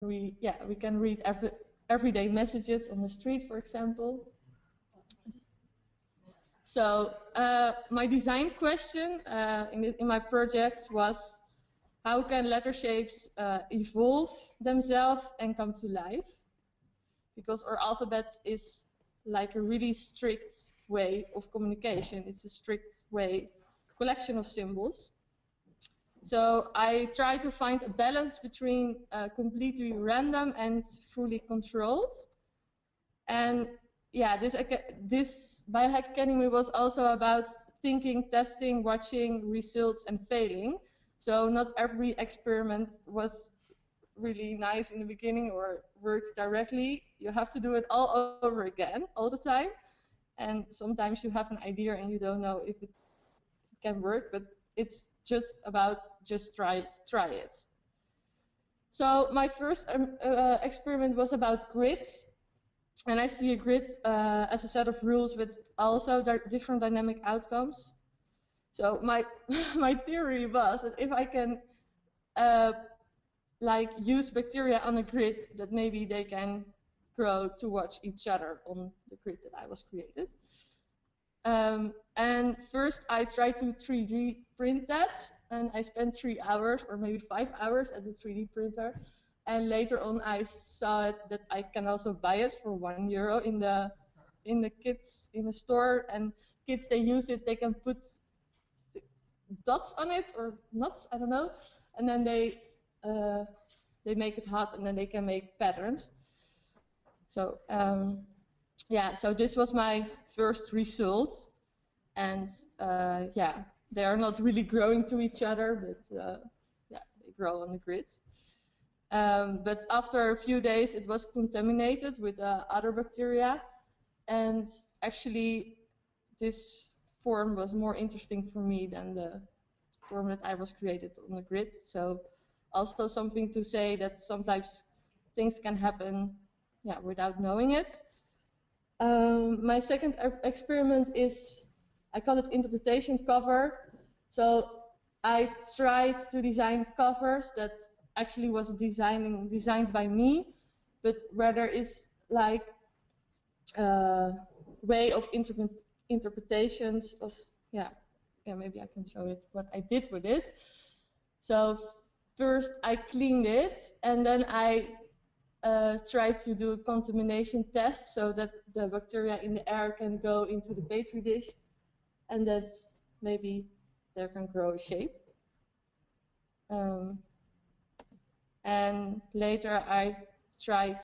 we can read everyday messages on the street, for example. So my design question in my project was, how can letter shapes evolve themselves and come to life? Because our alphabet is like a really strict way of communication. It's a strict collection of symbols. So I try to find a balance between completely random and fully controlled. And yeah, this Biohack Academy was also about thinking, testing, watching, results, and failing. So not every experiment was really nice in the beginning or works directly. You have to do it all over again, all the time. And sometimes you have an idea and you don't know if it can work, but it's just about try it. So my first experiment was about grids. And I see a grid as a set of rules with also different dynamic outcomes. So my my theory was that if I can like use bacteria on a grid, that maybe they can grow to watch each other on the grid that I was created. And first I tried to 3D print that, and I spent 3 hours or maybe 5 hours at the 3D printer. And later on I saw it that I can also buy it for €1 in the store, and kids, they use it, they can put dots on it or knots, I don't know, and then they make it hot and then they can make patterns. So yeah, so this was my first result, and yeah, they are not really growing to each other, but yeah, they grow on the grid. But after a few days, it was contaminated with other bacteria, and actually, this form was more interesting for me than the form that I was created on the grid. So, also something to say that sometimes things can happen, yeah, without knowing it. My second experiment is, I call it interpretation cover. So I tried to design covers that actually was designed by me, but where there is like a way of interpretations of, yeah, maybe I can show it what I did with it. So first I cleaned it, and then I tried to do a contamination test so that the bacteria in the air can go into the petri dish, and that maybe there can grow a shape. And later I tried